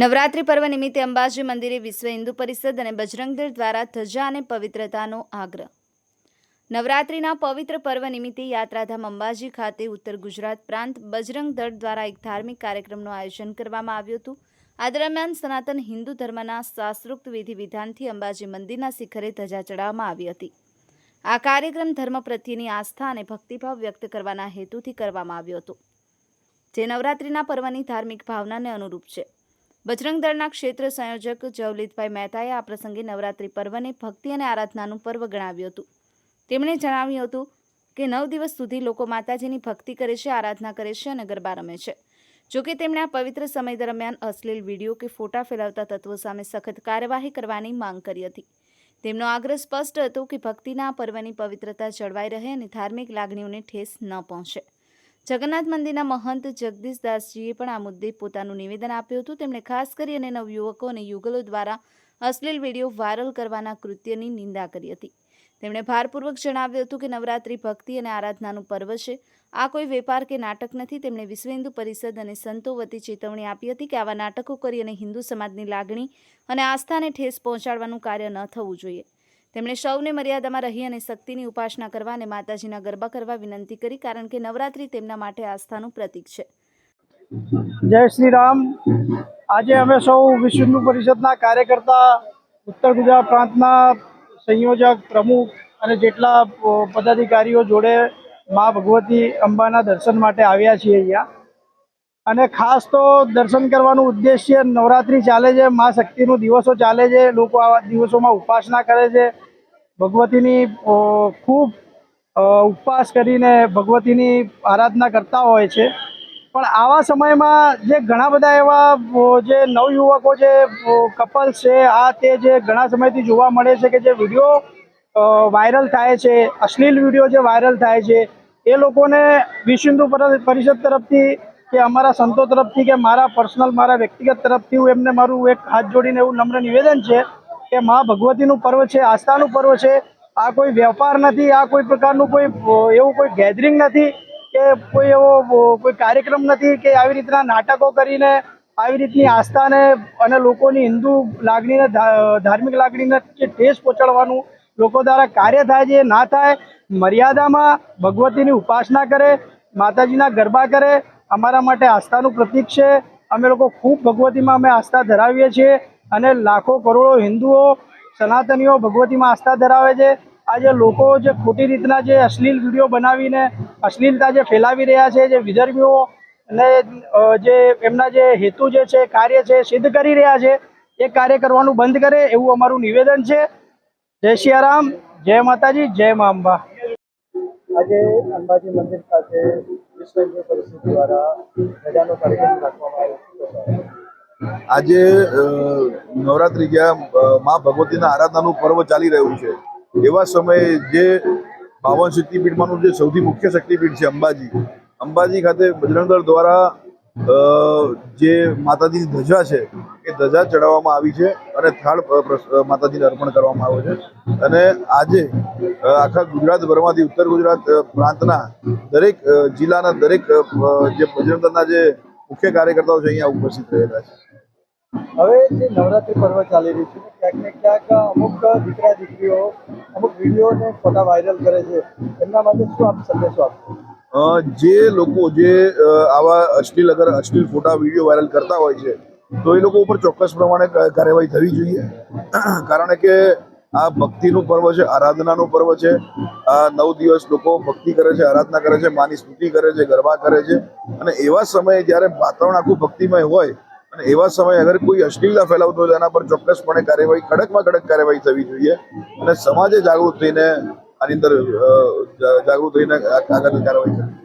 નવરાત્રિ પર્વ નિમિત્તે અંબાજી મંદિરે વિશ્વ હિન્દુ પરિષદ અને બજરંગ દળ દ્વારા ધજા અને પવિત્રતાનો આગ્રહ। નવરાત્રિના પવિત્ર પર્વ નિમિત્તે યાત્રાધામ અંબાજી ખાતે ઉત્તર ગુજરાત પ્રાંત બજરંગ દળ દ્વારા એક ધાર્મિક કાર્યક્રમનું આયોજન કરવામાં આવ્યું હતું। આ દરમિયાન સનાતન હિન્દુ ધર્મના શાસ્ત્રોક્ત વિધિ વિધાનથી અંબાજી મંદિરના શિખરે ધજા ચડાવવામાં આવી હતી। આ કાર્યક્રમ ધર્મ પ્રત્યેની આસ્થા અને ભક્તિભાવ વ્યક્ત કરવાના હેતુથી કરવામાં આવ્યો હતો, જે નવરાત્રિના પર્વની ધાર્મિક ભાવનાને અનુરૂપ છે। બજરંગ દળના ક્ષેત્ર સંયોજક જવલીતભાઈ મહેતાએ આ પ્રસંગે નવરાત્રિ પર્વને ભક્તિ અને આરાધનાનું પર્વ ગણાવ્યું હતું। તેમણે જણાવ્યું હતું કે 9 દિવસ સુધી લોકો માતાજીની ભક્તિ કરે છે, આરાધના કરે છે અને ગરબા રમે છે। જોકે તેમણે આ પવિત્ર સમય દરમિયાન અશ્લીલ વિડીયો કે ફોટા ફેલાવતા તત્વો સામે સખત કાર્યવાહી કરવાની માંગ કરી હતી। તેમનો આગ્રહ સ્પષ્ટ હતો કે ભક્તિના પર્વની પવિત્રતા જળવાઈ રહે અને ધાર્મિક લાગણીઓને ઠેસ ન પહોંચે। જગન્નાથ મંદિરના મહંત જગદીશદાસજીએ પણ આ મુદ્દે પોતાનું નિવેદન આપ્યું હતું। તેમણે ખાસ કરીને નવયુવકો અને યુગલો દ્વારા અશ્લીલ વિડીયો વાયરલ કરવાના કૃત્યની નિંદા કરી હતી। તેમણે ભારપૂર્વક જણાવ્યું હતું કે નવરાત્રિ ભક્તિ અને આરાધનાનું પર્વ છે, આ કોઈ વેપાર કે નાટક નથી। તેમણે વિશ્વ હિન્દુ પરિષદ અને સંતો વતી ચેતવણી આપી હતી કે આવા નાટકો કરી અને હિન્દુ સમાજની લાગણી અને આસ્થાને ઠેસ પહોંચાડવાનું કાર્ય ન થવું જોઈએ। તેમણે સૌને મર્યાદામાં રહી અને શક્તિની ઉપાસના કરવા અને માતાજીના ગરબા કરવા વિનંતી કરી, કારણ કે નવરાત્રિ તેમના માટે આસ્થાનું પ્રતીક છે। જય શ્રી રામ। આજે અમે સૌ વિશ્વ હિન્દુ પરિષદના કાર્યકર્તા, ઉત્તર ગુજરાત પ્રાંતના સંયોજક પ્રમુખ અને જેટલા પદાધિકારીઓ જોડે મા ભગવતી અંબાના દર્શન માટે આવ્યા છીએ અહીંયા। અને ખાસ તો દર્શન કરવાનું ઉદ્દેશ્ય, નવરાત્રિ ચાલે છે, મા શક્તિનું દિવસો ચાલે છે, લોકો આવા દિવસોમાં ઉપાસના કરે છે, ભગવતીની ખૂબ ઉપવાસ કરીને ભગવતીની આરાધના કરતા હોય છે। પણ આવા સમયમાં જે ઘણા બધા એવા જે નવયુવકો છે, કપલ્સ છે, આ તે જે ઘણા સમયથી જોવા મળે છે કે જે વિડીયો વાયરલ થાય છે, અશ્લીલ વિડીયો જે વાયરલ થાય છે, એ લોકોને વિશ્વ હિન્દુ પરિષદ તરફથી કે અમારા સંતો તરફથી કે મારા પર્સનલ મારા વ્યક્તિગત તરફથી હું એમને મારું એક હાથ જોડીને એવું નમ્ર નિવેદન છે કે મા ભગવતીનું પર્વ છે, આસ્થાનું પર્વ છે। આ કોઈ વેપાર નથી, આ કોઈ પ્રકારનું કોઈ એવું કોઈ ગેધરિંગ નથી કે કોઈ એવો કોઈ કાર્યક્રમ નથી કે આવી રીતના નાટકો કરીને આવી રીતની આસ્થાને અને લોકોની હિન્દુ લાગણીને, ધાર્મિક લાગણીને જે ઠેસ પહોંચાડવાનું લોકો દ્વારા કાર્ય થાય છે, ના થાય। મર્યાદામાં ભગવતીની ઉપાસના કરે, માતાજીના ગરબા કરે, અમારા માટે આસ્થાનું પ્રતીક છે। અમે લોકો ખૂબ ભગવતીમાં અમે આસ્થા ધરાવીએ છીએ અને લાખો કરોડો હિન્દુઓ સનાતનીઓ ભગવતીમાં આસ્થા ધરાવે છે। આજે લોકો જે ખોટી રીતના જે અશ્લીલ વિડીયો બનાવીને અશ્લીલતા જે ફેલાવી રહ્યા છે, જે વિધર્મીઓ અને જે એમના જે હેતુ જે છે, કાર્ય છે, સિદ્ધ કરી રહ્યા છે, એ કાર્ય કરવાનું બંધ કરે એવું અમારું નિવેદન છે। જય શ્રી રામ, જય માતાજી, જય મા અંબા। આજે અંબાજી મંદિર ખાતે વિશ્વ હિન્દુ પરિષદ દ્વારા ધજાનો કાર્યક્રમ રાખવામાં આવ્યો છે। આજે નવરાત્રિ જ્યાં મા ભગવતીના આરાધનાનું પર્વ ચાલી રહ્યું છે, એવા સમયે જે 52 શક્તિપીઠમાંનું જે સૌથી મુખ્ય શક્તિપીઠ છે અંબાજી ખાતે બજરંગ દળ દ્વારા જે માતાજીની ધજા છે એ ધજા ચડાવવામાં આવી છે અને થાળ માતાજીને અર્પણ કરવામાં આવ્યો છે। અને આજે આખા ગુજરાતભરમાંથી ઉત્તર ગુજરાત પ્રાંતના દરેક જિલ્લાના દરેક જે બજરંગ દળના જે મુખ્ય કાર્યકર્તાઓ છે અહીંયા ઉપસ્થિત રહેલા છે। હવે જે નવરાત્રિ પર્વ ચાલી રહ્યું છે, ક્યાંક ને ક્યાંક અમુક દીકરા દીકરીઓ અમુક વિડીયો ને ફોટા વાયરલ કરે છે, એમના માટે શું આપ સંદેશો આપશો? જે લોકો જે આવા અશ્લીલ ફોટા વિડીયો વાયરલ કરતા હોય છે, તો એ લોકો ઉપર ચોક્કસ પ્રમાણે કાર્યવાહી થવી જોઈએ। કારણ કે આ ભક્તિનું પર્વ છે, આરાધનાનું પર્વ છે। આ 9 દિવસ લોકો ભક્તિ કરે છે, આરાધના કરે છે, માની સ્તુતિ કરે છે, ગરબા કરે છે, અને એવા સમયે જ્યારે વાતાવરણ આખું ભક્તિમય હોય અને એવા સમયે અગર કોઈ અશ્લીલતા ફેલાવતો હોય એના પર ચોક્કસપણે કાર્યવાહી, કડકમાં કડક કાર્યવાહી થવી જોઈએ અને સમાજે જાગૃત થઈને આની અંદર જાગૃત થઈને આગળની કાર્યવાહી કરવી જોઈએ।